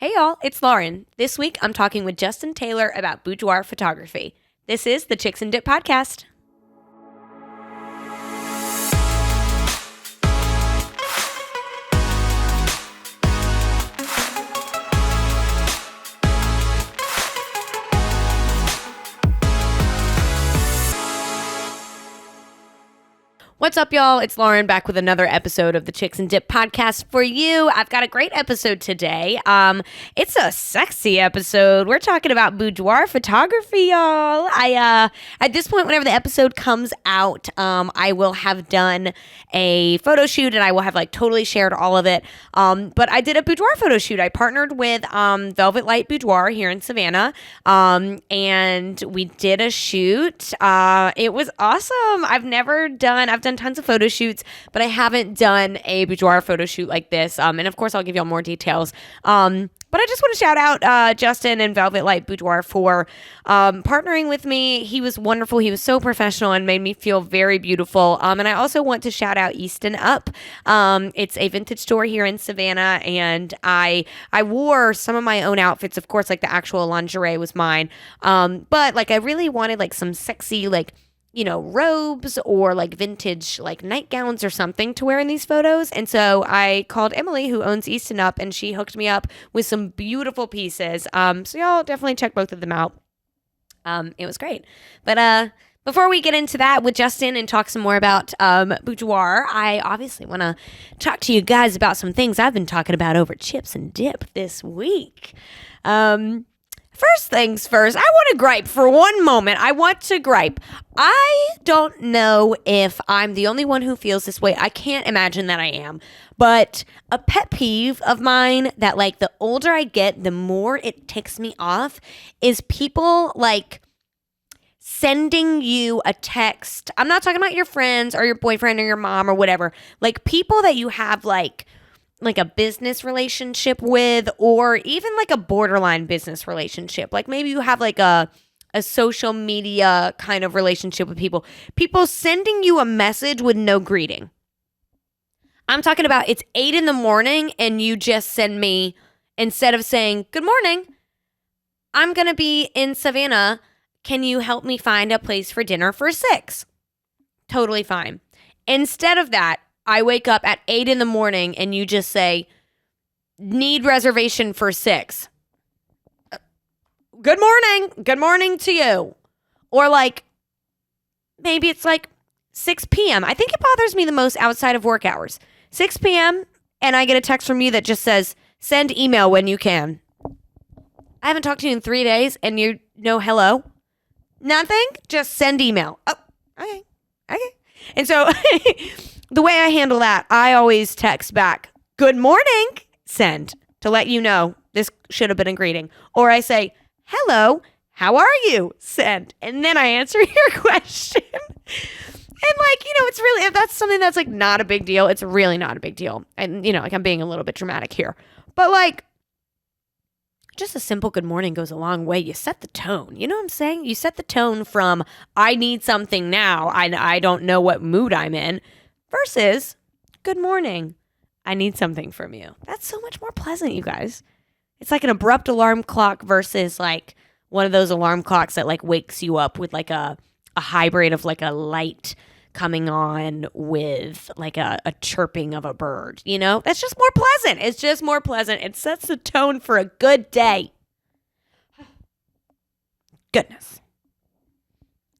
Hey y'all, it's Lauren. This week I'm talking with Justin Taylor about boudoir photography. This is the Chicks and Dip podcast. What's up, y'all? It's Lauren back with another episode of the Chicks and Dip podcast for you. I've got a great episode today. It's a sexy episode. We're talking about boudoir photography, y'all. At this point, whenever the episode comes out, I will have done a photo shoot and I will have totally shared all of it. But I did a boudoir photo shoot. I partnered with Velvet Light Boudoir here in Savannah, and we did a shoot. It was awesome. I've done tons of photo shoots, but I haven't done a boudoir photo shoot like this. And of course, I'll give y'all more details. But I just want to shout out Justin and Velvet Light Boudoir for partnering with me. He was wonderful. He was so professional and made me feel very beautiful. And I also want to shout out Easton Up. It's a vintage store here in Savannah, and I wore some of my own outfits. Of course, the actual lingerie was mine. But I really wanted some sexy robes or vintage nightgowns or something to wear in these photos. And so I called Emily, who owns Easton Up, and she hooked me up with some beautiful pieces. So y'all definitely check both of them out. It was great. But before we get into that with Justin and talk some more about boudoir, I obviously want to talk to you guys about some things I've been talking about over Chips and Dip this week. First things first, I want to gripe for one moment. I want to gripe. I don't know if I'm the only one who feels this way. I can't imagine that I am. But a pet peeve of mine that the older I get, the more it ticks me off is people sending you a text. I'm not talking about your friends or your boyfriend or your mom or whatever. People that you have a business relationship with, or even a borderline business relationship. Maybe you have a social media kind of relationship with people sending you a message with no greeting. I'm talking about it's 8 a.m. and you just send me, instead of saying, good morning, I'm going to be in Savannah. Can you help me find a place for dinner for 6? Totally fine. Instead of that, I wake up at 8 a.m. and you just say, need reservation for 6. Good morning. Good morning to you. Or maybe it's 6 p.m. I think it bothers me the most outside of work hours. 6 p.m. and I get a text from you that just says, send email when you can. I haven't talked to you in 3 days and you know hello. Nothing. Just send email. Oh, okay. And so the way I handle that, I always text back, good morning, send, to let you know this should have been a greeting. Or I say, hello, how are you? Send. And then I answer your question. And it's really, if that's something that's not a big deal, it's really not a big deal. And, I'm being a little bit dramatic here. But just a simple good morning goes a long way. You set the tone. You know what I'm saying? You set the tone from, I need something now. I don't know what mood I'm in. Versus, good morning, I need something from you. That's so much more pleasant, you guys. It's an abrupt alarm clock versus one of those alarm clocks that wakes you up with a hybrid of a light coming on with a chirping of a bird. That's just more pleasant. It's just more pleasant. It sets the tone for a good day. Goodness.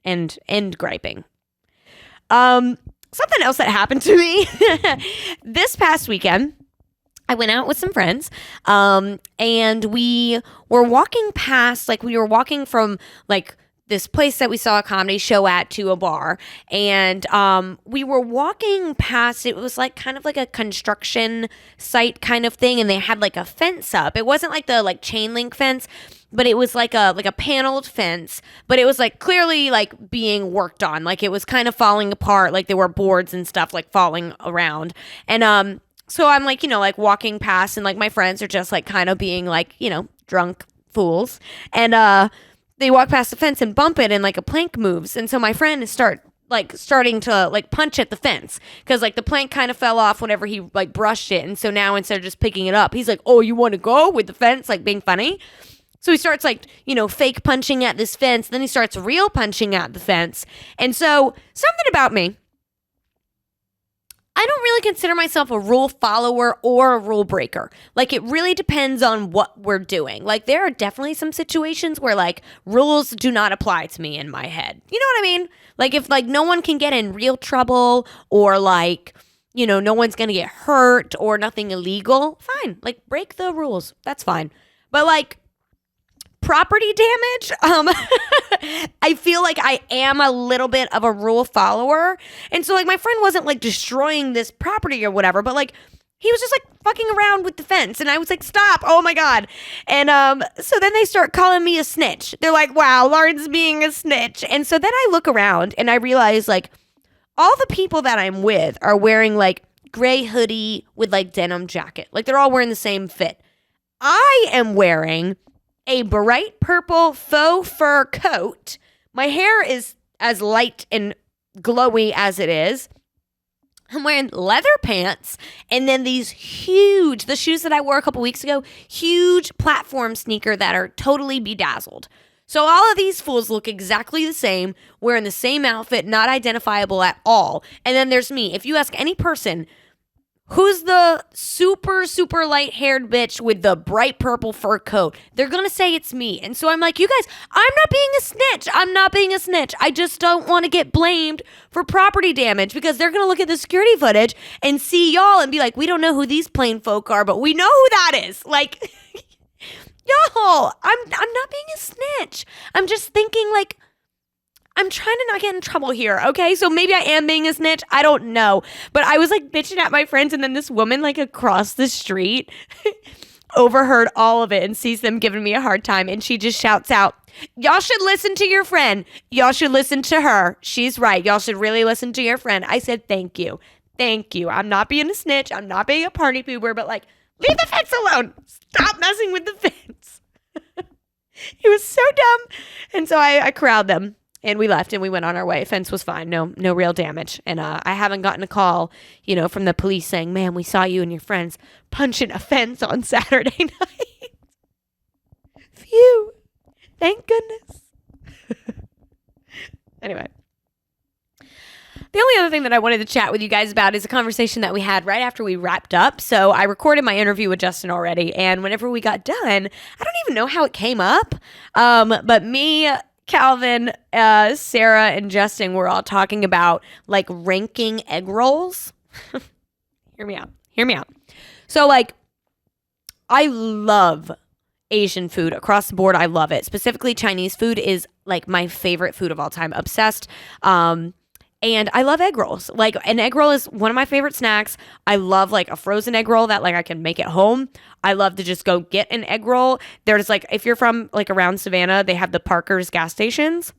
And griping. Something else that happened to me this past weekend, I went out with some friends, and we were walking past, we were walking from this place that we saw a comedy show at to a bar, and we were walking past, it was kind of a construction site kind of thing, and they had a fence up. It wasn't the chain link fence, but it was like a paneled fence, but it was clearly being worked on. It was kind of falling apart. There were boards and stuff falling around. And so I'm walking past, and my friends are just kind of being drunk fools. And they walk past the fence and bump it, and a plank moves. And so my friend like starting to like punch at the fence because like the plank kind of fell off whenever he like brushed it. And so now instead of just picking it up, he's like, oh, you want to go with the fence, like being funny. So he starts like, fake punching at this fence. Then he starts real punching at the fence. And so something about me, I don't really consider myself a rule follower or a rule breaker. Like, it really depends on what we're doing. Like, there are definitely some situations where, like, rules do not apply to me in my head. You know what I mean? Like, if, like, no one can get in real trouble or, like, no one's going to get hurt or nothing illegal, fine. Like, break the rules. That's fine. But, like, property damage, I feel like I am a little bit of a rule follower. And so like my friend wasn't like destroying this property or whatever, but like he was just like fucking around with the fence. And I was like, stop. Oh my God. And so then they start calling me a snitch. They're like, wow, Lauren's being a snitch. And so then I look around and I realize like all the people that I'm with are wearing like gray hoodie with like denim jacket. Like they're all wearing the same fit. I am wearing a bright purple faux fur coat. My hair is as light and glowy as it is. I'm wearing leather pants and then these huge, the shoes that I wore a couple weeks ago, huge platform sneaker that are totally bedazzled. So all of these fools look exactly the same, wearing the same outfit, not identifiable at all. And then there's me. If you ask any person, who's the super, super light-haired bitch with the bright purple fur coat? They're going to say it's me. And so I'm like, you guys, I'm not being a snitch. I'm not being a snitch. I just don't want to get blamed for property damage because they're going to look at the security footage and see y'all and be like, we don't know who these plain folk are, but we know who that is. Like, y'all, I'm not being a snitch. I'm just thinking like, I'm trying to not get in trouble here, okay? So maybe I am being a snitch. I don't know. But I was like bitching at my friends and then this woman like across the street overheard all of it and sees them giving me a hard time. And she just shouts out, y'all should listen to your friend. Y'all should listen to her. She's right. Y'all should really listen to your friend. I said, thank you. Thank you. I'm not being a snitch. I'm not being a party pooper, but like, leave the fence alone. Stop messing with the fence. It was so dumb. And so I corralled them. And we left and we went on our way. Fence was fine. No real damage. And I haven't gotten a call, from the police saying, man, we saw you and your friends punching a fence on Saturday night. Phew. Thank goodness. Anyway. The only other thing that I wanted to chat with you guys about is a conversation that we had right after we wrapped up. So I recorded my interview with Justin already. And whenever we got done, I don't even know how it came up. But me, Calvin, Sarah, and Justin were all talking about like ranking egg rolls. Hear me out. So like, I love Asian food across the board. I love it. Specifically, Chinese food is like my favorite food of all time. Obsessed. And I love egg rolls. Like an egg roll is one of my favorite snacks. I love like a frozen egg roll that like I can make at home. I love to just go get an egg roll. There's like, if you're from like around Savannah, they have the Parker's gas stations.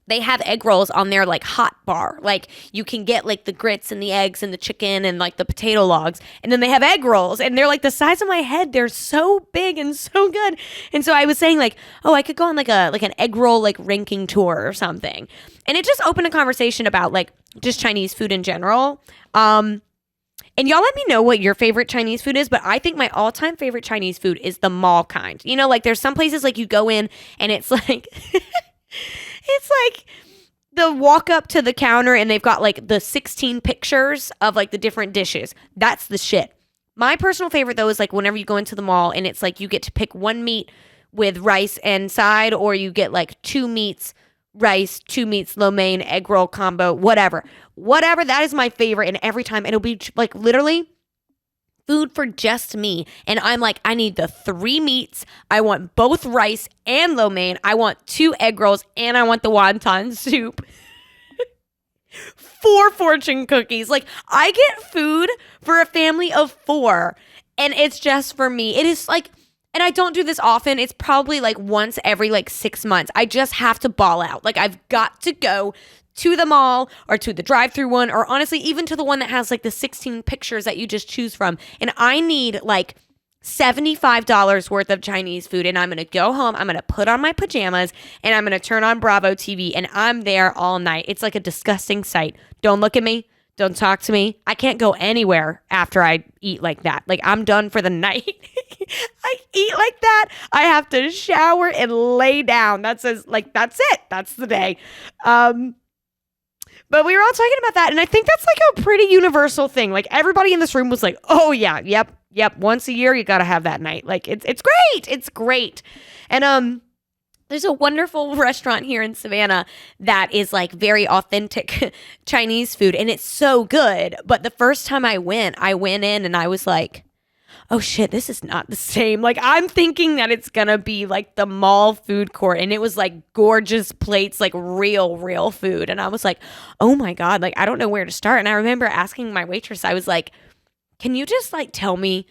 They have egg rolls on their like hot bar. Like you can get like the grits and the eggs and the chicken and like the potato logs. And then they have egg rolls and they're like the size of my head. They're so big and so good. And so I was saying like, oh, I could go on like an egg roll like ranking tour or something. And it just opened a conversation about like just Chinese food in general. And y'all let me know what your favorite Chinese food is, but I think my all-time favorite Chinese food is the mall kind. Like there's some places like you go in and it's like it's like the walk up to the counter and they've got like the 16 pictures of like the different dishes. That's the shit. My personal favorite though is like whenever you go into the mall and it's like you get to pick one meat with rice and side, or you get like 2 meats, rice, 2 meats, lo mein, egg roll combo, whatever. That is my favorite. And every time it'll be like literally food for just me. And I'm like, I need the 3 meats. I want both rice and lo mein. I want 2 egg rolls and I want the wonton soup. 4 fortune cookies. Like I get food for a family of 4 and it's just for me. It is like, and I don't do this often. It's probably like once every like 6 months. I just have to ball out. Like I've got to go to the mall or to the drive-through one, or honestly, even to the one that has like the 16 pictures that you just choose from. And I need like $75 worth of Chinese food, and I'm going to go home, I'm going to put on my pajamas, and I'm going to turn on Bravo TV, and I'm there all night. It's like a disgusting sight. Don't look at me. Don't talk to me. I can't go anywhere after I eat like that. Like, I'm done for the night. I eat like that. I have to shower and lay down. That's it. That's the day. But we were all talking about that, and I think that's like a pretty universal thing. Like, everybody in this room was like, oh yeah, yep. Once a year, you got to have that night. Like, it's great. It's great. And there's a wonderful restaurant here in Savannah that is like very authentic Chinese food, and it's so good. But the first time I went in and I was like, oh shit, this is not the same. Like, I'm thinking that it's gonna be like the mall food court, and it was like gorgeous plates, like real food. And I was like, oh my God, like I don't know where to start. And I remember asking my waitress, I was like, can you just like tell me,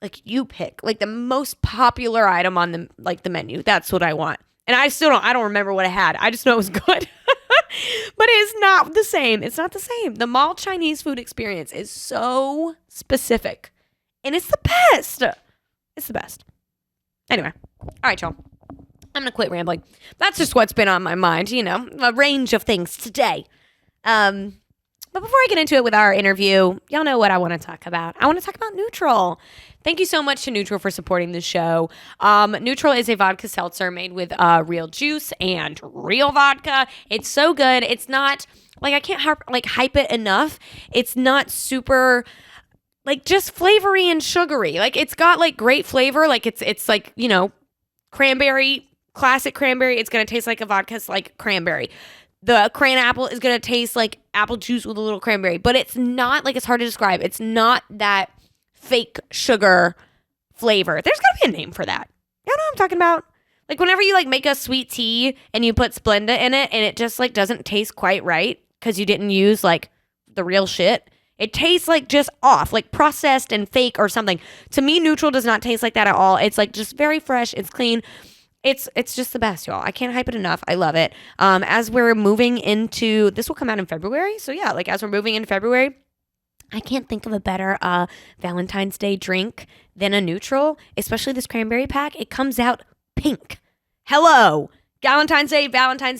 like, you pick like the most popular item on the menu. That's what I want. And I don't remember what I had. I just know it was good. But it's not the same. It's not the same. The mall Chinese food experience is so specific. And it's the best. It's the best. Anyway. All right, y'all. I'm going to quit rambling. That's just what's been on my mind, a range of things today. But before I get into it with our interview, y'all know what I want to talk about. I want to talk about Neutral. Thank you so much to Neutral for supporting the show. Neutral is a vodka seltzer made with real juice and real vodka. It's so good. It's not, like, I can't hype it enough. It's not super, like, just flavory and sugary. Like, it's got, like, great flavor. Like, it's like, cranberry, classic cranberry. It's going to taste like a vodka's like cranberry. The cran apple is going to taste like apple juice with a little cranberry, but it's not, like, it's hard to describe. It's not that fake sugar flavor. There's got to be a name for that. You know what I'm talking about? Like, whenever you, like, make a sweet tea and you put Splenda in it and it just, like, doesn't taste quite right because you didn't use, like, the real shit. It tastes, like, just off, like processed and fake or something. To me, Neutral does not taste like that at all. It's, like, just very fresh. It's clean. It's just the best, y'all. I can't hype it enough. I love it. As we're moving into, this will come out in February. So yeah, like, as we're moving into February, I can't think of a better Valentine's Day drink than a Neutral, especially this cranberry pack. It comes out pink. Hello. Valentine's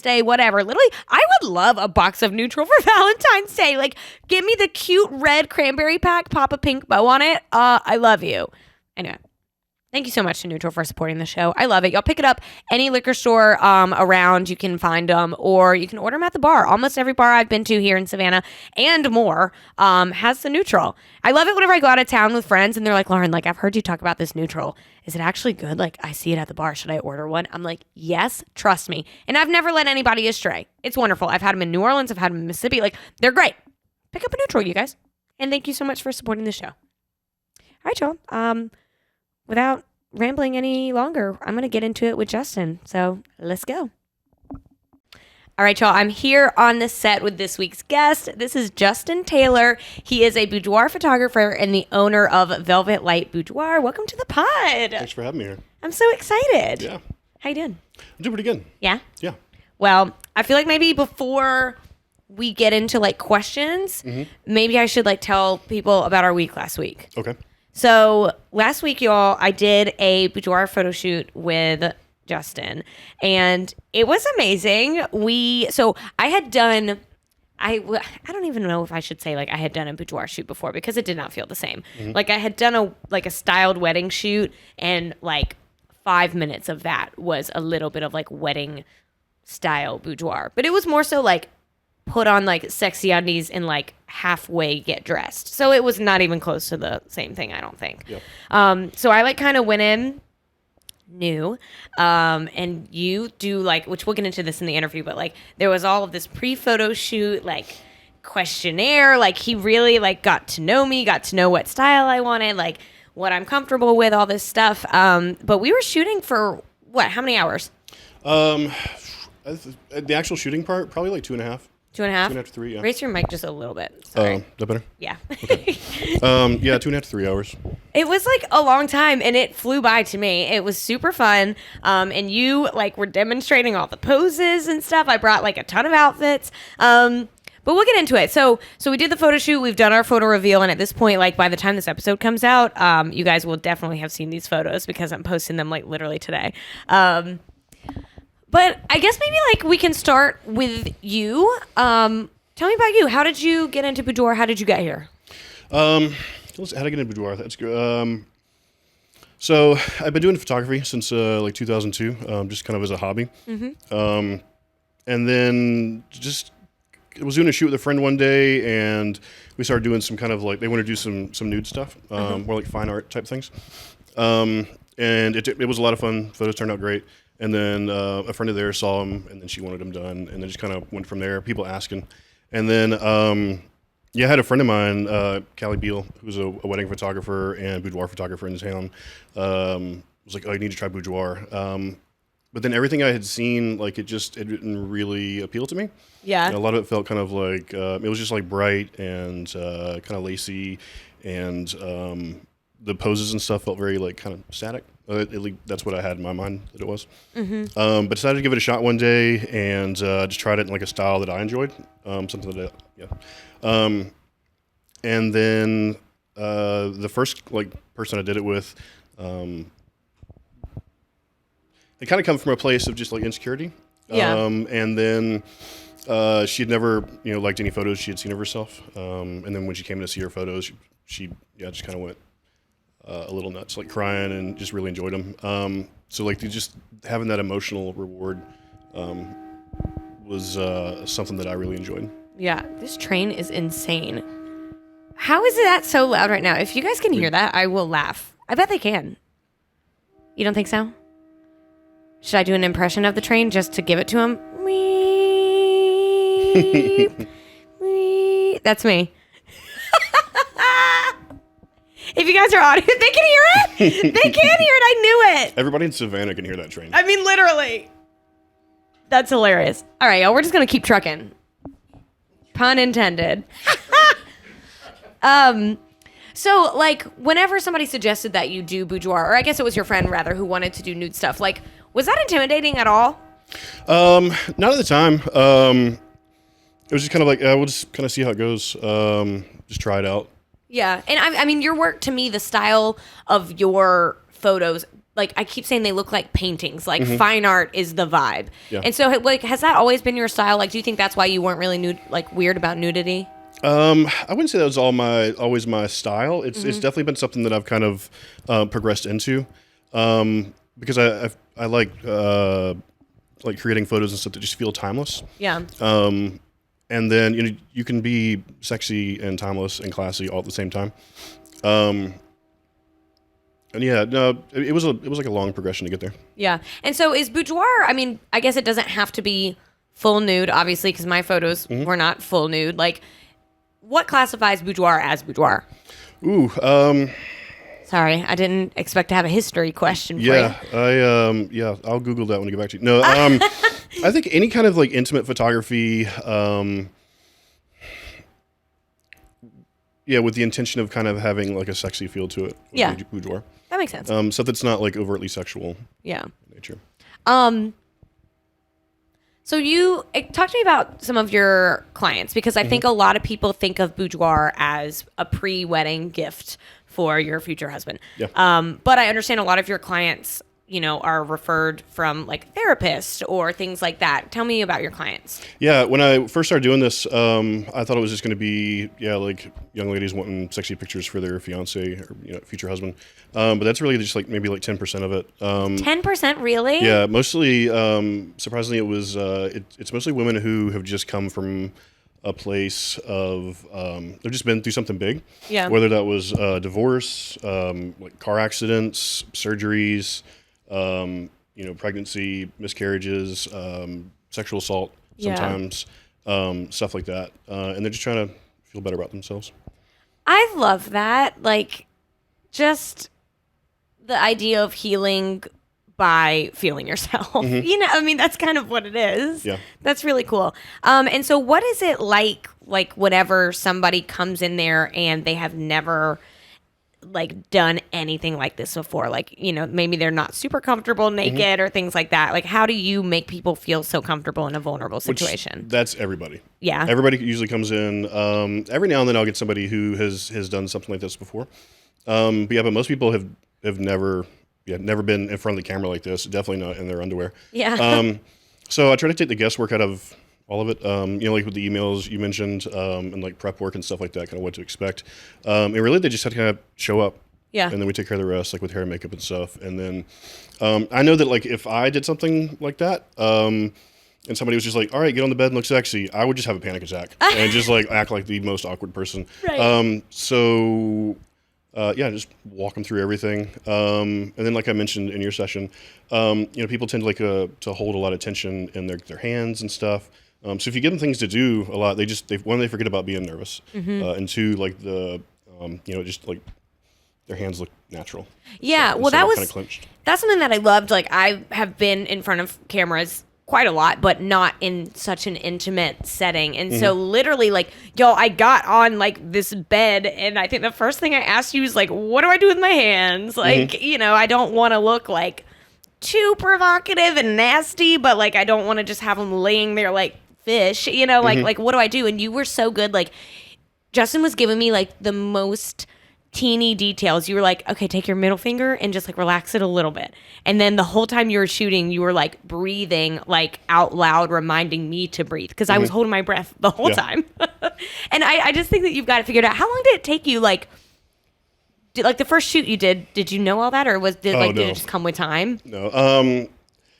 Day, whatever. Literally, I would love a box of Neutral for Valentine's Day. Like, give me the cute red cranberry pack, pop a pink bow on it. I love you. Anyway. Thank you so much to Neutral for supporting the show. I love it. Y'all pick it up any liquor store around. You can find them, or you can order them at the bar. Almost every bar I've been to here in Savannah and more has the Neutral. I love it whenever I go out of town with friends and they're like, Lauren, like, I've heard you talk about this Neutral. Is it actually good? Like, I see it at the bar. Should I order one? I'm like, yes, trust me. And I've never let anybody astray. It's wonderful. I've had them in New Orleans. I've had them in Mississippi. Like, they're great. Pick up a Neutral, you guys. And thank you so much for supporting the show. All right, y'all. Without rambling any longer, I'm going to get into it with Justin. So let's go. All right, y'all. I'm here on the set with this week's guest. This is Justin Taylor. He is a boudoir photographer and the owner of Velvet Light Boudoir. Welcome to the pod. Thanks for having me here. I'm so excited. Yeah. How you doing? I'm doing pretty good. Yeah? Yeah. Well, I feel like maybe before we get into, like, questions, maybe I should, like, tell people about our week last week. Okay. So last week, y'all, I did a boudoir photo shoot with Justin, and it was amazing. I had done, I don't even know if I should say, like, I had done a boudoir shoot before, because it did not feel the same. Like, I had done a styled wedding shoot, and, like, 5 minutes of that was a little bit of, like, wedding style boudoir, but it was more so, like, put on, like, sexy undies and, like, halfway get dressed. So it was not even close to the same thing, I don't think. Yep. So I, like, kind of went in new, and you do, like, which we'll get into this in the interview, but, like, there was all of this pre-photo shoot, like, questionnaire. Like, he really, like, got to know me, got to know what style I wanted, like, what I'm comfortable with, all this stuff. But we were shooting for, what, how many hours? The actual shooting part, probably like 2.5. 2.5? 2.5 to 3, yeah. Raise your mic just a little bit. Sorry. That better? Yeah. Okay. Yeah, 2.5 to 3 hours. It was, like, a long time, and it flew by to me. It was super fun. And you, like, were demonstrating all the poses and stuff. I brought, like, a ton of outfits. But But we'll get into it. So we did the photo shoot. We've done our photo reveal, and at this point, like by the time this episode comes out, you guys will definitely have seen these photos because I'm posting them like literally today. But I guess maybe like we can start with you. Tell me about you. How did you get into Boudoir? How did you get here? How did I get into Boudoir? That's good. So I've been doing photography since like 2002, just kind of as a hobby. And then just I was doing a shoot with a friend one day, and we started doing some kind of like they wanted to do some nude stuff, more like fine art type things. And it was a lot of fun. Photos turned out great. And then a friend of theirs saw them, and then she wanted them done, and then just kind of went from there. People asking, and then I had a friend of mine, Callie Beal, who's a wedding photographer and boudoir photographer in town. Was like, "Oh, you need to try Boudoir." But then everything I had seen, like it didn't really appeal to me. Yeah. And a lot of it felt kind of like it was just like bright and kind of lacy, and the poses and stuff felt very like kind of static. That's what I had in my mind that it was. But decided to give it a shot one day and just tried it in like a style that I enjoyed. Something that and then the first like person I did it with, it kind of come from a place of just like insecurity. Yeah. And then she had never liked any photos she had seen of herself. And then when she came to see her photos, she just kind of went a little nuts, like crying, and just really enjoyed them. So like just having that emotional reward was something that I really enjoyed. Yeah, this train is insane. How is that so loud right now? If you guys can hear that, I will laugh. I bet they can. You don't think so? Should I do an impression of the train just to give it to him? That's me. If you guys are audio, they can hear it. They can hear it. I knew it. Everybody in Savannah can hear that train. I mean, literally. That's hilarious. All right, y'all. We're just going to keep trucking. Pun intended. So, like, whenever somebody suggested that you do boudoir, or I guess it was your friend, rather, who wanted to do nude stuff, like, was that intimidating at all? Not at the time. It was just kind of like, we'll just kind of see how it goes. Just try it out. Yeah. And I mean, your work, to me, the style of your photos, like, I keep saying they look like paintings. Like, fine art is the vibe. Yeah. And so, like, has that always been your style? Like, do you think that's why you weren't really weird about nudity? I wouldn't say that was always my style. It's definitely been something that I've kind of progressed into, because I like creating photos and stuff that just feel timeless. Yeah. And then you can be sexy and timeless and classy all at the same time. And yeah, no, it was like a long progression to get there. Yeah. And so is boudoir, I mean, I guess it doesn't have to be full nude, obviously, because my photos were not full nude. Like, what classifies boudoir as boudoir? Ooh, sorry, I didn't expect to have a history question for you. I'll Google that when I get back to you. No, I think any kind of like intimate photography, with the intention of kind of having like a sexy feel to it. Yeah. Boudoir. That makes sense. Stuff that's not like overtly sexual. Yeah. In nature. So talk to me about some of your clients, because I think a lot of people think of boudoir as a pre-wedding gift for your future husband. Yeah. But I understand a lot of your clients, are referred from like therapists or things like that. Tell me about your clients. Yeah. When I first started doing this, I thought it was just going to be, like young ladies wanting sexy pictures for their fiance or future husband. But that's really just like maybe like 10% of it. 10% really? Yeah. Mostly, surprisingly, it was, it's mostly women who have just come from a place of, they've just been through something big. Yeah. Whether that was divorce, like car accidents, surgeries, pregnancy, miscarriages, sexual assault sometimes, stuff like that. And they're just trying to feel better about themselves. I love that. Like, just the idea of healing by feeling yourself. I mean, that's kind of what it is. Yeah. That's really cool. And so what is it like whenever somebody comes in there and they have never like done anything like this before? Like, you know, maybe they're not super comfortable naked or things like that. Like, how do you make people feel so comfortable in a vulnerable situation? That's everybody. Yeah. Everybody usually comes in. Every now and then I'll get somebody who has done something like this before. But most people have never been in front of the camera like this. Definitely not in their underwear. Yeah. So I try to take the guesswork out of all of it. You know, like with the emails you mentioned, and like prep work and stuff like that, kind of what to expect. And really they just have to kind of show up. Yeah. And then we take care of the rest, like with hair and makeup and stuff. And then I know that like if I did something like that, and somebody was just like, all right, get on the bed and look sexy, I would just have a panic attack and just like act like the most awkward person. Right. Just walk them through everything. And then like I mentioned in your session, you know, people tend to like to hold a lot of tension in their hands and stuff. So if you give them things to do a lot, they forget about being nervous. And two, like just like their hands look natural. Yeah. So, well, kind of clenched. That's something that I loved. Like, I have been in front of cameras quite a lot, but not in such an intimate setting. And so literally like, I got on like this bed and I think the first thing I asked you was like, what do I do with my hands? Like, you know, I don't want to look like too provocative and nasty, but like, I don't want to just have them laying there like fish, you know, like what do I do? And you were so good. Like, Justin was giving me like the most teeny details. You were like, okay, take your middle finger and just like relax it a little bit. And then the whole time you were shooting, you were like breathing like out loud, reminding me to breathe because I was holding my breath the whole time. And I just think that you've got it figured out. How long did it take you? Like the first shoot you did you know all that, or did it just come with time? No.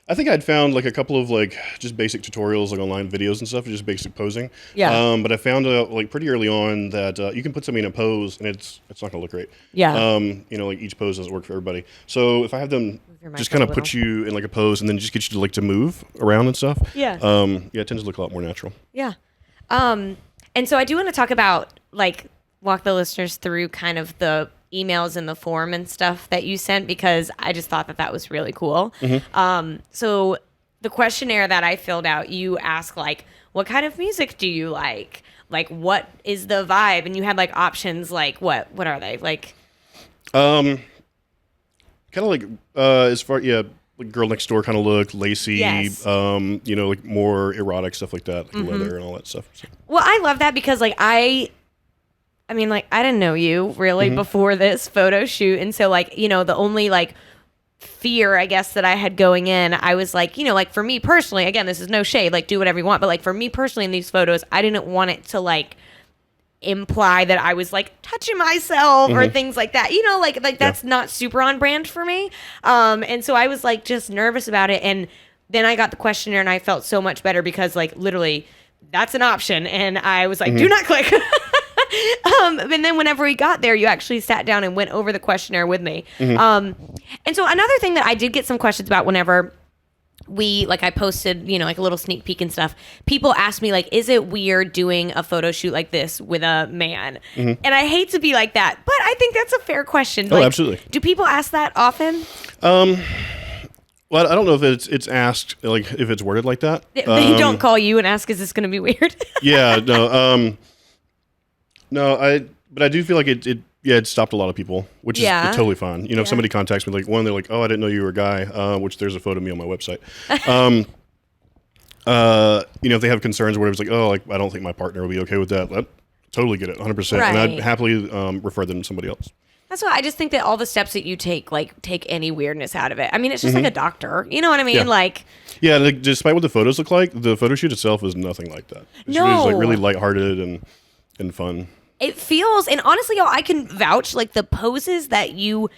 I think I'd found like a couple of like just basic tutorials like online videos and stuff, just basic posing. Yeah. But I found out like pretty early on that you can put somebody in a pose and it's not gonna look great. Yeah. You know, like each pose doesn't work for everybody. So if I have them just kind of put you in like a pose and then just get you to like to move around and stuff. Yeah. It tends to look a lot more natural. Yeah. And so I do want to talk about like walk the listeners through kind of the emails and the form and stuff that you sent, because I just thought that was really cool. So the questionnaire that I filled out, you ask like, what kind of music do you like? Like, what is the vibe? And you had like options like what are they? Like kind of like as far like girl next door kind of look, lacy, Yes. you know, like more erotic stuff like that, like leather and all that stuff. So. Well, I love that because like I mean, like, I didn't know you really before this photo shoot. And so, like, you know, the only, like, fear, I guess, that I had going in, I was like, you know, like, for me personally, again, this is no shade, like, do whatever you want. But, like, for me personally in these photos, I didn't want it to, like, imply that I was, like, touching myself or things like that. You know, like that's not super on brand for me. And so I was, like, just nervous about it. And then I got the questionnaire and I felt so much better because, like, literally, that's an option. And I was like, do not click. And then whenever we got there, you actually sat down and went over the questionnaire with me. And so another thing that I did get some questions about whenever I posted, you know, like a little sneak peek and stuff, people asked me like, is it weird doing a photo shoot like this with a man? And I hate to be like that, but I think that's a fair question. Oh, like, absolutely. Do people ask that often? Well, I don't know if it's asked, like, if it's worded like that. They don't call you and ask, is this going to be weird? Yeah, no. But I do feel like it stopped a lot of people, which is totally fine. You know, if somebody contacts me, like, they're like, oh, I didn't know you were a guy, which there's a photo of me on my website. You know, if they have concerns or whatever, it's like, oh, like, I don't think my partner will be okay with that. I totally get it, 100%. Right. And I'd happily refer them to somebody else. That's why I just think that all the steps that you take, like, take any weirdness out of it. I mean, it's just like a doctor. You know what I mean? Yeah. Like, yeah, like, despite what the photos look like, the photo shoot itself is nothing like that. It's like really lighthearted and fun. It feels, and honestly, y'all, I can vouch, like, the poses that you,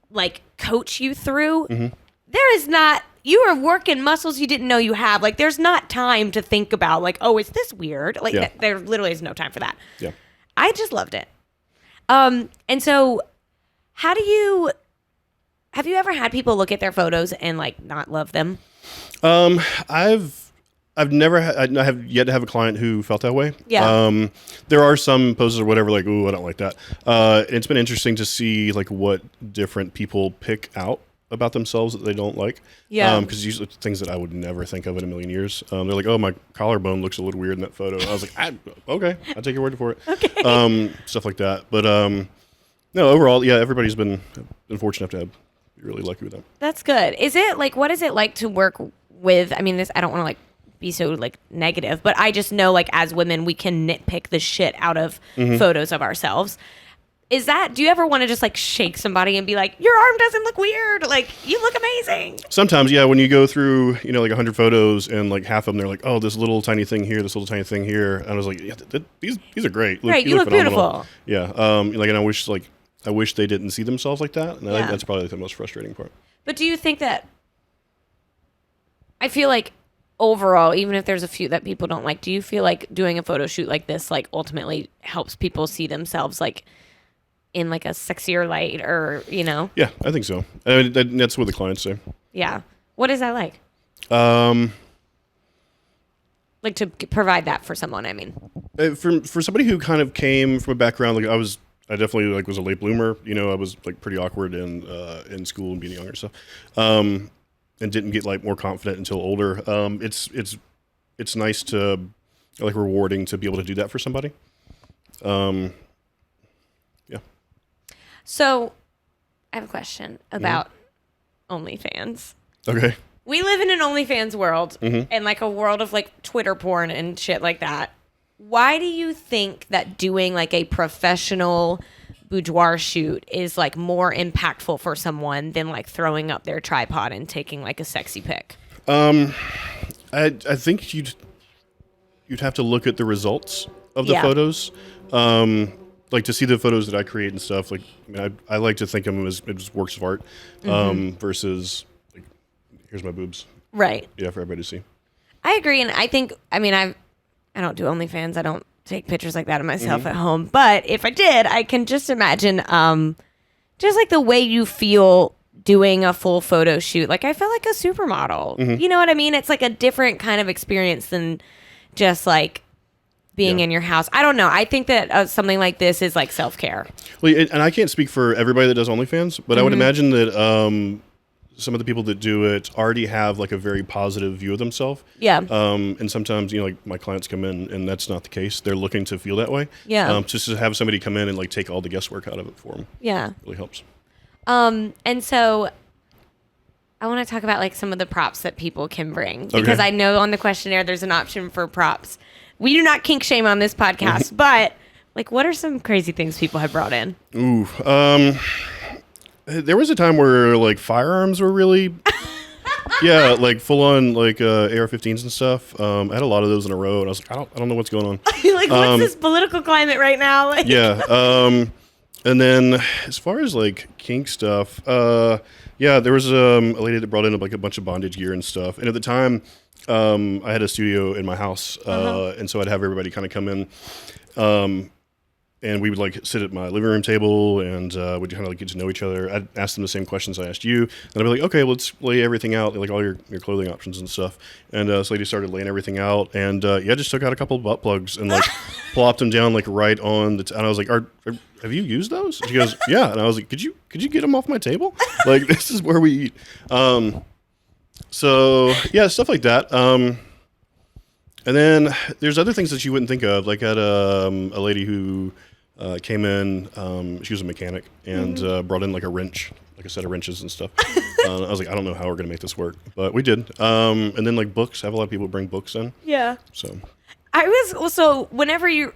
like, coach you through, there is not, you are working muscles you didn't know you have. Like, there's not time to think about, like, oh, is this weird? Like, there literally is no time for that. Yeah. I just loved it. And so, have you ever had people look at their photos and, like, not love them? I've never I have yet to have a client who felt that way. Yeah. There are some poses or whatever, like, ooh, I don't like that. It's been interesting to see, like, what different people pick out about themselves that they don't like. Yeah. Because usually it's things that I would never think of in a million years. They're like, oh, my collarbone looks a little weird in that photo. I was like, okay, I'll take your word for it. Okay. Stuff like that. But No, overall, yeah, everybody's been fortunate enough to be really lucky with that. That's good. Is it like, what is it like to work with, I mean, this, I don't want to like be so like negative, but I just know like as women, we can nitpick the shit out of photos of ourselves. Do you ever want to just like shake somebody and be like, your arm doesn't look weird. Like, you look amazing. Sometimes, yeah, when you go through, like 100 photos and like half of them, they're like, oh, this little tiny thing here, this little tiny thing here. And I was like, yeah, these are great. Right, you look beautiful. Yeah. And I wish they didn't see themselves like that. And I think that's probably like the most frustrating part. But do you think that, I feel like overall, even if there's a few that people don't like, do you feel like doing a photo shoot like this, like ultimately helps people see themselves like in like a sexier light or, Yeah, I think so. I mean, that's what the clients say. Yeah. What is that like? Um, Like to provide that for someone, I mean. For somebody who kind of came from a background, like I definitely like was a late bloomer. I was like pretty awkward in school and being younger and stuff. And didn't get like more confident until older. It's nice to like rewarding to be able to do that for somebody. Yeah. So I have a question about OnlyFans. Okay. We live in an OnlyFans world and like a world of like Twitter porn and shit like that. Why do you think that doing like a professional boudoir shoot is like more impactful for someone than like throwing up their tripod and taking like a sexy pic? I think you'd have to look at the results of the photos. Like to see the photos that I create and stuff. Like, I mean, I like to think of them as works of art versus like, here's my boobs. Right. Yeah, for everybody to see. I agree, and I think, I mean, I don't do OnlyFans. I don't take pictures like that of myself at home. But if I did, I can just imagine just like the way you feel doing a full photo shoot. Like I feel like a supermodel. You know what I mean? It's like a different kind of experience than just like being in your house. I don't know. I think that something like this is like self-care. Well, and I can't speak for everybody that does OnlyFans, but I would imagine that some of the people that do it already have like a very positive view of themselves. Yeah. And sometimes, like my clients come in and that's not the case. They're looking to feel that way. Yeah. Just to have somebody come in and like take all the guesswork out of it for them. Yeah. Really helps. And so I want to talk about like some of the props that people can bring because I know on the questionnaire there's an option for props. We do not kink shame on this podcast, but like, what are some crazy things people have brought in? Ooh, there was a time where like firearms were really, like full on like AR-15s and stuff. I had a lot of those in a row, and I was like, I don't know what's going on. Like, what's this political climate right now? Like, yeah. And then as far as like kink stuff, there was a lady that brought in like a bunch of bondage gear and stuff, and at the time. I had a studio in my house, and so I'd have everybody kind of come in, and we would like sit at my living room table, and we'd kind of like get to know each other. I'd ask them the same questions I asked you, and I'd be like, okay, let's lay everything out, like all your clothing options and stuff. And so lady started laying everything out, and just took out a couple of butt plugs and like plopped them down like right on the. And I was like, have you used those? And she goes, yeah. And I was like, could you get them off my table? Like this is where we eat. So yeah, stuff like that. And then there's other things that you wouldn't think of. Like I had a lady who came in. She was a mechanic and brought in like a wrench, like a set of wrenches and stuff. I was like, I don't know how we're gonna make this work, but we did. And then like books. I have a lot of people bring books in. Yeah. So I was also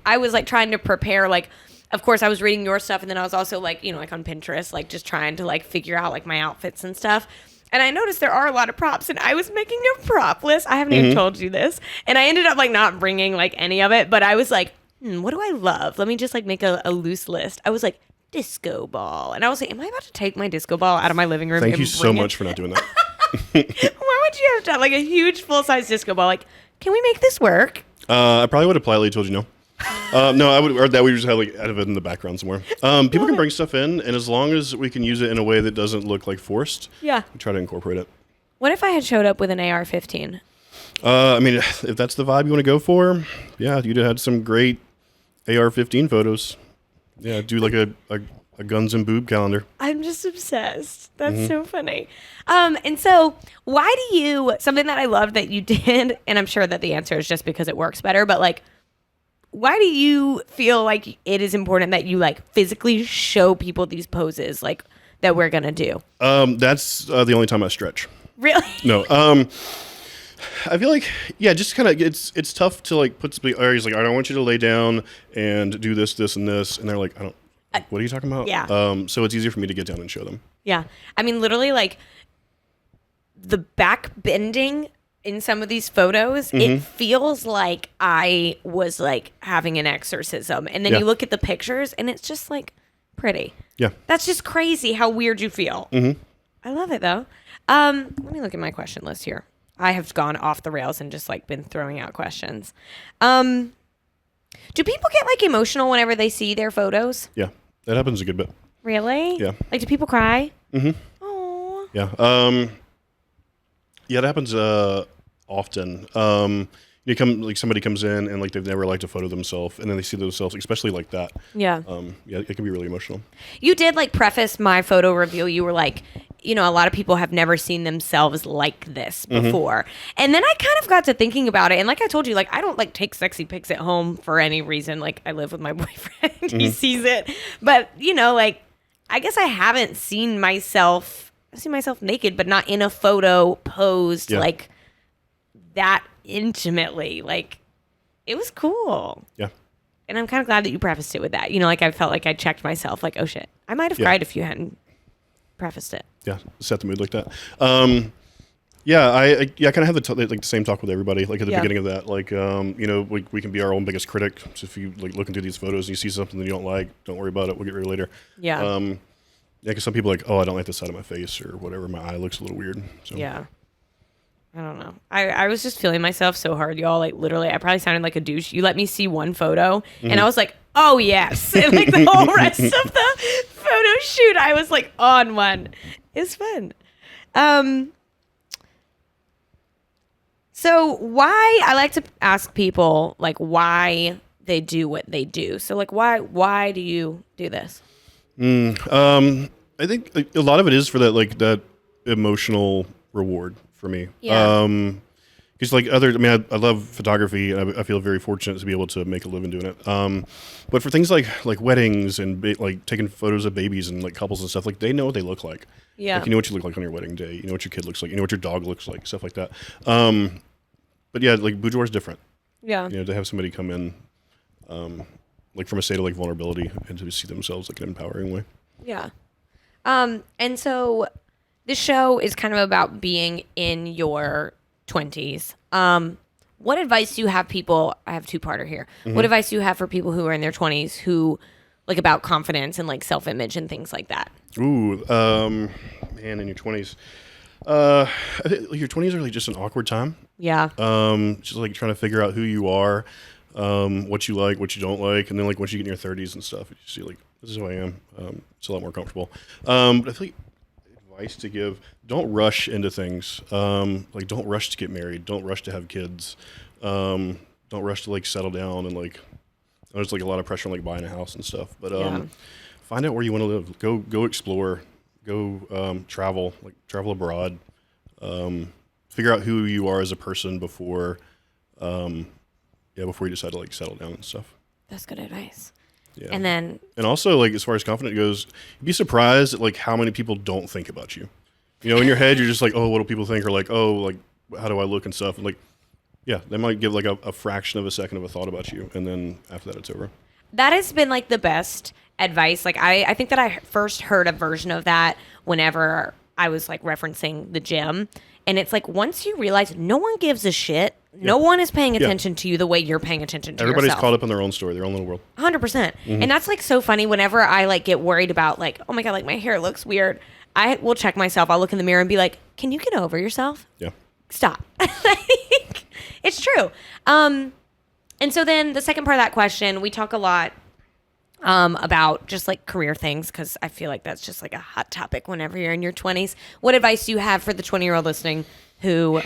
I was like trying to prepare like. Of course, I was reading your stuff, and then I was also like, like on Pinterest, like just trying to like figure out like my outfits and stuff. And I noticed there are a lot of props, and I was making a prop list. I haven't even told you this. And I ended up like not bringing like any of it, but I was like, what do I love? Let me just like make a loose list. I was like, disco ball. And I was like, am I about to take my disco ball out of my living room? Thank you so much for not doing that. Why would you have to have like a huge full-size disco ball? Like, can we make this work? I probably would have politely told you no. No, I would, or that we just have like out of it in the background somewhere. People can bring stuff in, and as long as we can use it in a way that doesn't look like forced, we try to incorporate it. What if I had showed up with an AR-15? I mean, if that's the vibe you want to go for, yeah, you'd have had some great AR-15 photos. Yeah, do like a guns and boob calendar. I'm just obsessed. That's so funny. And so why do you, something that I love that you did, and I'm sure that the answer is just because it works better, but like, why do you feel like it is important that you like physically show people these poses like that we're gonna do? That's the only time I stretch. Really? No. I feel like, yeah, just kind of, it's tough to like put areas like, I don't want you to lay down and do this, this, and this. And they're like, what are you talking about? Yeah. So it's easier for me to get down and show them. Yeah. I mean, literally, like the back bending in some of these photos, it feels like I was like having an exorcism. And then you look at the pictures and it's just like pretty. Yeah. That's just crazy how weird you feel. I love it though. Let me look at my question list here. I have gone off the rails and just like been throwing out questions. Do people get like emotional whenever they see their photos? Yeah. That happens a good bit. Really? Yeah. Like, do people cry? Oh. Yeah. Yeah, it happens often. Somebody comes in and like they've never liked a photo of themselves, and then they see themselves, especially like that. Yeah. Yeah, it can be really emotional. You did like preface my photo review. You were like, a lot of people have never seen themselves like this before. And then I kind of got to thinking about it. And like I told you, like, I don't like take sexy pics at home for any reason. Like I live with my boyfriend. He sees it. But, like, I guess I haven't seen myself. I've seen myself naked, but not in a photo posed like that intimately. Like, it was cool. Yeah. And I'm kind of glad that you prefaced it with that. Like I felt like I checked myself. Like, oh shit, I might have cried if you hadn't prefaced it. Yeah, set the mood like that. Yeah, I kind of have the same talk with everybody. Like at the beginning of that, like we can be our own biggest critic. So if you like looking through these photos and you see something that you don't like, don't worry about it. We'll get rid of it later. Yeah. Yeah, because some people are like, oh, I don't like this side of my face or whatever. My eye looks a little weird. So. Yeah. I don't know. I was just feeling myself so hard, y'all. Like literally, I probably sounded like a douche. You let me see one photo, and I was like, "Oh yes!" And like the whole rest of the photo shoot, I was like on one. It was fun. So why I like to ask people like why they do what they do. So like why do you do this? I think like, a lot of it is for that emotional reward. For me, because I love photography, and I feel very fortunate to be able to make a living doing it. But for things like weddings and like taking photos of babies and like couples and stuff, like they know what they look like. Yeah, like, you know what you look like on your wedding day. You know what your kid looks like. You know what your dog looks like. Stuff like that. But yeah, like Boudoir is different. Yeah, to have somebody come in, like from a state of like vulnerability and to see themselves like in an empowering way. Yeah, and so. This show is kind of about being in your 20s. What advice do you have people? I have two-parter here. What advice do you have for people who are in their 20s who like about confidence and like self-image and things like that? Ooh, man, in your 20s. I think your 20s are like just an awkward time. Yeah. Just like trying to figure out who you are, what you like, what you don't like, and then like once you get in your 30s and stuff, you see like this is who I am. It's a lot more comfortable. But I feel like advice to give: don't rush into things. Like don't rush to get married. Don't rush to have kids. Don't rush to like settle down and like there's like a lot of pressure on like buying a house and stuff. But find out where you want to live. Go explore. Go travel abroad. Figure out who you are as a person before you decide to like settle down and stuff. That's good advice. Yeah. And also like as far as confidence goes, you'd be surprised at like how many people don't think about you. In your head you're just like, oh, what do people think? Or like, oh, like how do I look and stuff? And like, yeah, they might give like a fraction of a second of a thought about you, and then after that it's over. That has been like the best advice. Like I think that I first heard a version of that whenever I was like referencing the gym. And it's like once you realize no one gives a shit, no one is paying attention to you the way you're paying attention to Everybody's yourself. caught up in their own story, their own little world. 100%. And that's like so funny whenever I like get worried about like, oh my God, like my hair looks weird. I will check myself. I'll look in the mirror and be like, can you get over yourself? Yeah. Stop. Like, it's true. And so then the second part of that question, we talk a lot about just like career things because I feel like that's just like a hot topic whenever you're in your 20s. What advice do you have for the 20-year-old listening who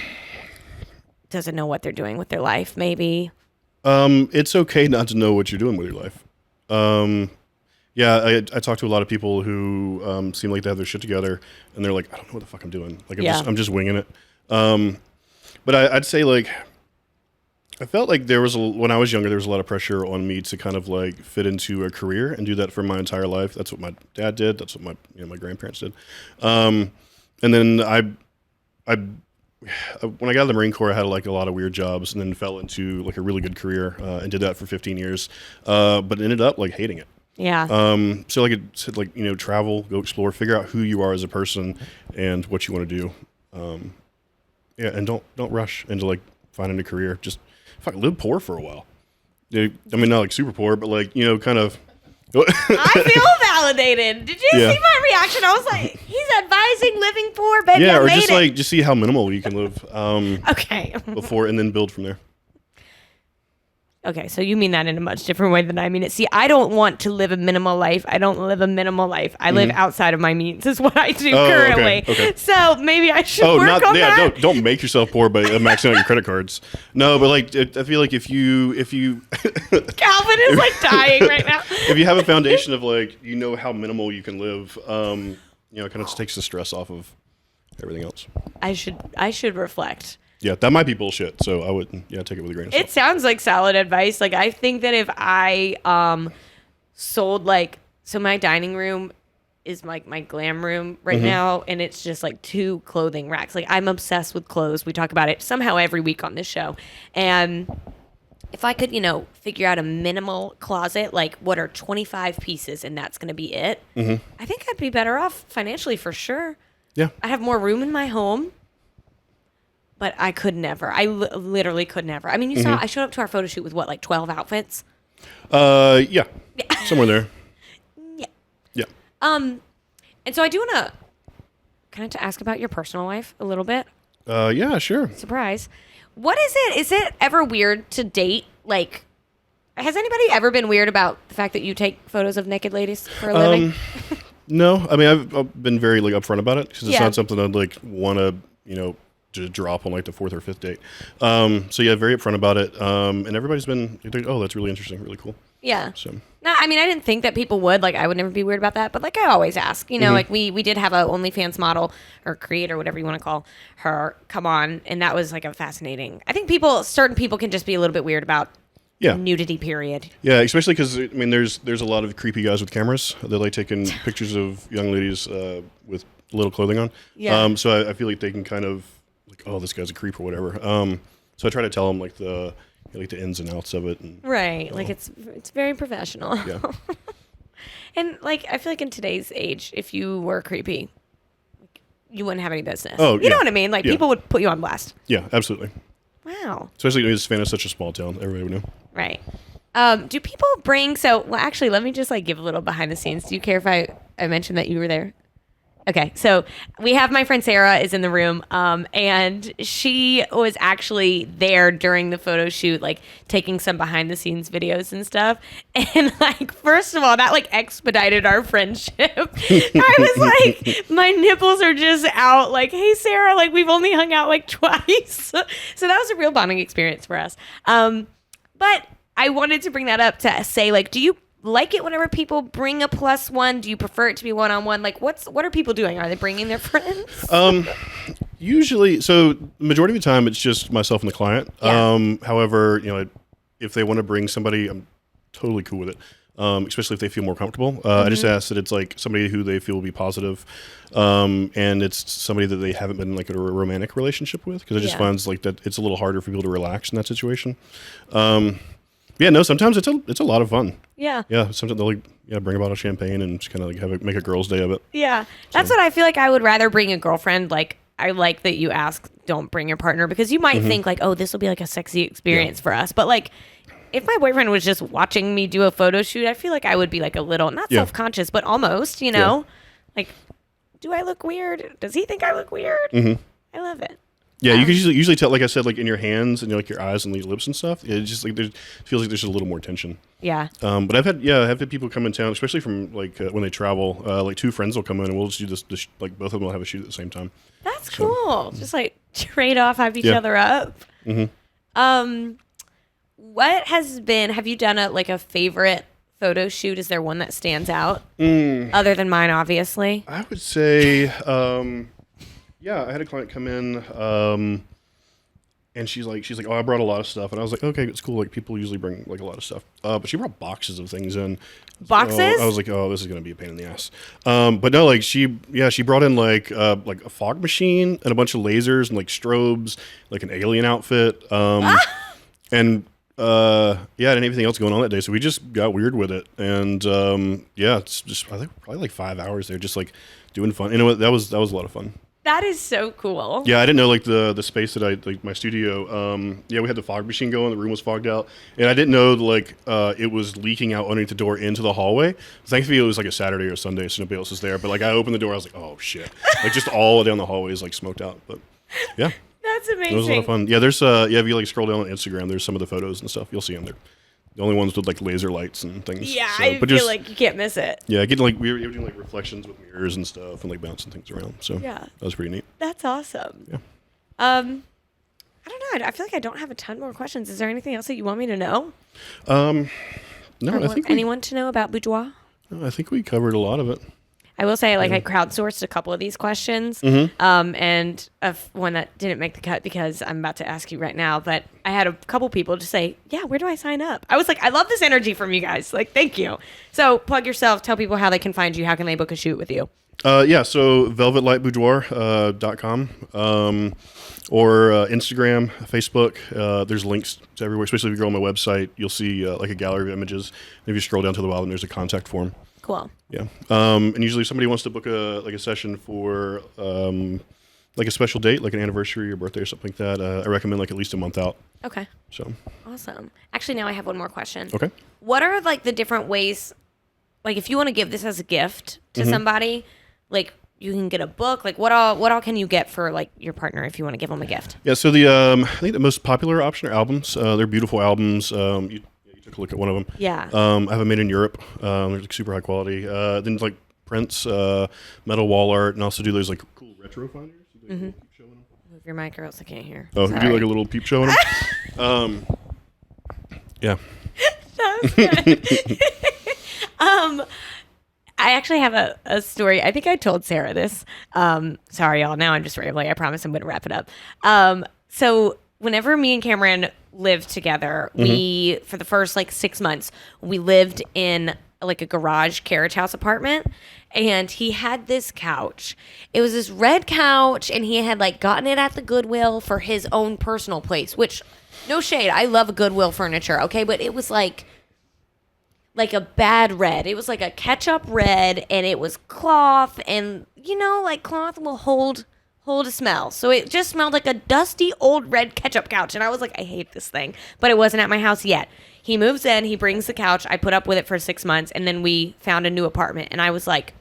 doesn't know what they're doing with their life, maybe? It's okay not to know what you're doing with your life. Yeah, I talk to a lot of people who seem like they have their shit together, and they're like, I don't know what the fuck I'm doing. Like I'm just winging it. But I'd say like I felt like when I was younger, there was a lot of pressure on me to kind of like fit into a career and do that for my entire life. That's what my dad did. That's what my grandparents did. And then I when I got out of the Marine Corps, I had like a lot of weird jobs, and then fell into like a really good career and did that for 15 years, but ended up like hating it. Yeah. So like it said, like, travel, go explore, figure out who you are as a person and what you want to do. Yeah, and don't rush into like finding a career. Just live poor for a while. I mean, not like super poor, but like kind of. I feel validated. Did you see my reaction? I was like, he's advising living poor, but yeah, or just like just see how minimal you can live. Okay. Before and then build from there. Okay, so you mean that in a much different way than I mean it. See, I don't want to live a minimal life. I don't live a minimal life. I live outside of my means is what I do currently. Okay. So maybe I should work on that. No, don't make yourself poor by maxing out your credit cards. No, but like I feel like if you Calvin is like dying right now. If you have a foundation of like how minimal you can live, it kind of just takes the stress off of everything else. I should reflect. Yeah, that might be bullshit. So I would, take it with a grain of salt. It sounds like solid advice. Like, I think that if I sold so my dining room is like my glam room right now, and it's just like 2 clothing racks. Like, I'm obsessed with clothes. We talk about it somehow every week on this show. And if I could, figure out a minimal closet, like what are 25 pieces and that's going to be it, I think I'd be better off financially for sure. Yeah. I have more room in my home. But I could never. I literally could never. I mean, you saw I showed up to our photo shoot with 12 outfits? Yeah. Somewhere there. Yeah. Yeah. And so I do want to kind of ask about your personal life a little bit. Yeah, sure. Surprise. What is it? Is it ever weird to date? Like, has anybody ever been weird about the fact that you take photos of naked ladies for a living? No. I mean, I've been very like upfront about it because it's not something I'd like want to, to drop on like the 4th or 5th date. So yeah, very upfront about it. And everybody's been like, oh, that's really interesting, really cool. Yeah. So no, I mean, I didn't think that people would. Like, I would never be weird about that. But like, I always ask. Like we did have a OnlyFans model or creator, whatever you want to call her, come on, and that was like a fascinating. I think certain people can just be a little bit weird about nudity. Period. Yeah, especially because I mean, there's a lot of creepy guys with cameras that like taking pictures of young ladies with little clothing on. Yeah. So I feel like they can kind of like, oh, this guy's a creep or whatever. So I try to tell them like the ins and outs of it. And, right. Like it's very professional. Yeah. And like, I feel like in today's age, if you were creepy, you wouldn't have any business. Oh, you know what I mean? Like people would put you on blast. Yeah, absolutely. Wow. Especially when Savannah's such a small town, everybody would know. Right. Do people bring, actually, let me just like give a little behind the scenes. Do you care if I mentioned that you were there? Okay, so we have my friend Sarah is in the room, and she was actually there during the photo shoot, like taking some behind the scenes videos and stuff. And like, first of all, that like expedited our friendship. I was like, my nipples are just out. Like, hey Sarah, like we've only hung out like twice, so that was a real bonding experience for us. But I wanted to bring that up to say, like, do you like it whenever people bring a +1? Do you prefer it to be one-on-one? Like, what are people doing? Are they bringing their friends? Usually, so the majority of the time, it's just myself and the client. Yeah. However, if they want to bring somebody, I'm totally cool with it. Especially if they feel more comfortable. I just ask that it's like somebody who they feel will be positive, and it's somebody that they haven't been in like a romantic relationship with, because I just find like that it's a little harder for people to relax in that situation. Yeah, no, sometimes it's a lot of fun. Yeah. Yeah, sometimes they'll like bring a bottle of champagne and just kind of like make a girl's day of it. Yeah. That's what I feel like. I would rather bring a girlfriend. Like, I like that you ask, don't bring your partner, because you might think like, oh, this will be like a sexy experience for us. But like, if my boyfriend was just watching me do a photo shoot, I feel like I would be like a little, not self-conscious, but almost, like, do I look weird? Does he think I look weird? I love it. Yeah, you can usually tell, like I said, like in your hands and like your eyes and your lips and stuff. It just like feels like there's a little more tension. Yeah. But I've had people come in town, especially from like when they travel. Like 2 friends will come in and we'll just do this like both of them will have a shoot at the same time. That's cool. Just like trade off, hype each other up. What have you done a favorite photo shoot? Is there one that stands out other than mine, obviously? I would say. Yeah, I had a client come in. And she's like, oh, I brought a lot of stuff, and I was like, okay, it's cool. Like people usually bring like a lot of stuff, but she brought boxes of things in. Boxes? I was like, oh, this is gonna be a pain in the ass. But no, like she brought in like a fog machine and a bunch of lasers and like strobes, like an alien outfit, and and anything else going on that day. So we just got weird with it, and it's just I think probably like 5 hours there, just like doing fun. You know what? That was a lot of fun. That is so cool. Yeah, I didn't know like the space that I like my studio. We had the fog machine going. The room was fogged out, and I didn't know like it was leaking out underneath the door into the hallway. Thankfully, it was like a Saturday or Sunday, so nobody else was there. But like I opened the door, I was like, oh shit! Like just all down the hallway is like smoked out. But yeah, that's amazing. It was a lot of fun. Yeah, there's if you like scroll down on Instagram, there's some of the photos and stuff. You'll see them there. The only ones with like laser lights and things. Yeah, so, I feel like you can't miss it. Yeah, getting like we were doing like reflections with mirrors and stuff and like bouncing things around. So yeah, that was pretty neat. That's awesome. Yeah. I don't know. I feel like I don't have a ton more questions. Is there anything else that you want me to know? No, or I think anyone to know about Boudoir? I think we covered a lot of it. I will say, like, I crowdsourced a couple of these questions, and one that didn't make the cut because I'm about to ask you right now, but I had a couple people just say, yeah, where do I sign up? I was like, I love this energy from you guys. Like, thank you. So plug yourself. Tell people how they can find you. How can they book a shoot with you? So velvetlightboudoir.com or Instagram, Facebook. There's links to everywhere, especially if you go on my website. You'll see like a gallery of images. And if you scroll down to the bottom, there's a contact form. Cool. Yeah. And usually if somebody wants to book a session for like a special date, like an anniversary or birthday or something like that, I recommend like at least a month out. Okay. So awesome. Actually, now I have one more question. Okay. What are like the different ways, like if you want to give this as a gift to somebody, like you can get a book, like what all can you get for like your partner if you want to give them a gift? Yeah. So the I think the most popular option are albums. They're beautiful albums. You took a look at one of them. Yeah. I have them made in Europe. They're like super high quality. Then like prints, metal wall art, and also do those like cool retro finders. Move your mic or else I can't hear. Oh, you do like a little peep show on them. Yeah. That was good. I actually have a story. I think I told Sarah this. Sorry, y'all. Now I'm just rambling. I promise I'm going to wrap it up. So whenever me and Cameron lived together, we, for the first like 6 months, we lived in like a garage carriage house apartment, and he had this couch. It was this red couch, and he had like gotten it at the Goodwill for his own personal place, which no shade. I love Goodwill furniture. Okay. But it was like a bad red. It was like a ketchup red, and it was cloth, and you know, like cloth will hold a smell. So it just smelled like a dusty old red ketchup couch. And I was like, I hate this thing. But it wasn't at my house yet. He moves in, he brings the couch. I put up with it for 6 months, and then we found a new apartment. And I was like,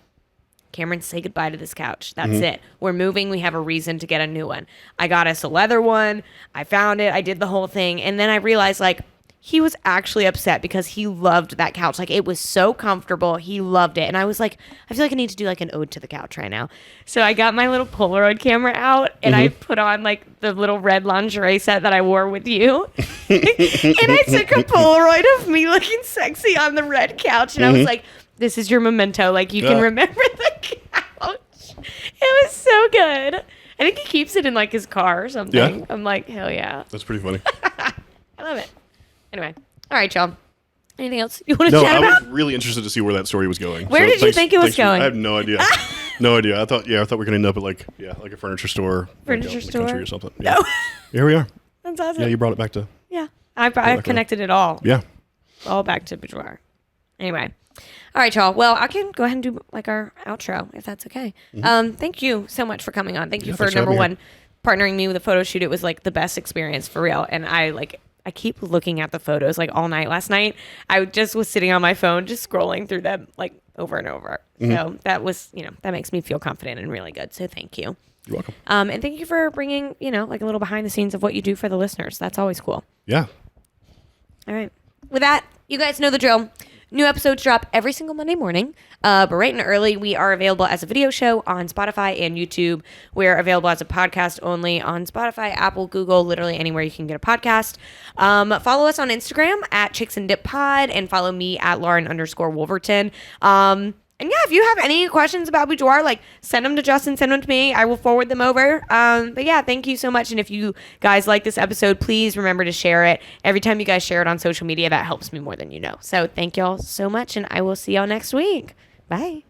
Cameron, say goodbye to this couch. That's it. We're moving. We have a reason to get a new one. I got us a leather one. I found it. I did the whole thing. And then I realized like, he was actually upset because he loved that couch. Like, it was so comfortable. He loved it. And I was like, I feel like I need to do like an ode to the couch right now. So I got my little Polaroid camera out, and I put on like the little red lingerie set that I wore with you. And I took a Polaroid of me looking sexy on the red couch. And I was like, this is your memento. Like, you can remember the couch. It was so good. I think he keeps it in like his car or something. Yeah. I'm like, hell yeah. That's pretty funny. I love it. Anyway, all right, y'all. Anything else you want to chat about? I was really interested to see where that story was going. Where did you think it was going? I have no idea. No idea. I thought we were going to end up at like a furniture store. Furniture store? Country or something. Yeah. No. Here we are. That's awesome. Yeah, you brought it back to. Yeah. I connected it all. Yeah. All back to Boudoir. Anyway. All right, y'all. Well, I can go ahead and do like our outro if that's okay. Thank you so much for coming on. Thank you for number one, partnering me with a photo shoot. It was like the best experience for real. And I keep looking at the photos like all night. Last night, I just was sitting on my phone, just scrolling through them like over and over. So that was, that makes me feel confident and really good. So thank you. You're welcome. And thank you for bringing, like a little behind the scenes of what you do for the listeners. That's always cool. Yeah. All right. With that, you guys know the drill. New episodes drop every single Monday morning, but right and early. We are available as a video show on Spotify and YouTube. We're available as a podcast only on Spotify, Apple, Google, literally anywhere you can get a podcast. Follow us on Instagram at Chicks and Dip Pod, and follow me at Lauren_Wolverton. And yeah, if you have any questions about Boudoir, like send them to Justin, send them to me. I will forward them over. But yeah, thank you so much. And if you guys like this episode, please remember to share it. Every time you guys share it on social media, that helps me more than you know. So thank y'all so much, and I will see y'all next week. Bye.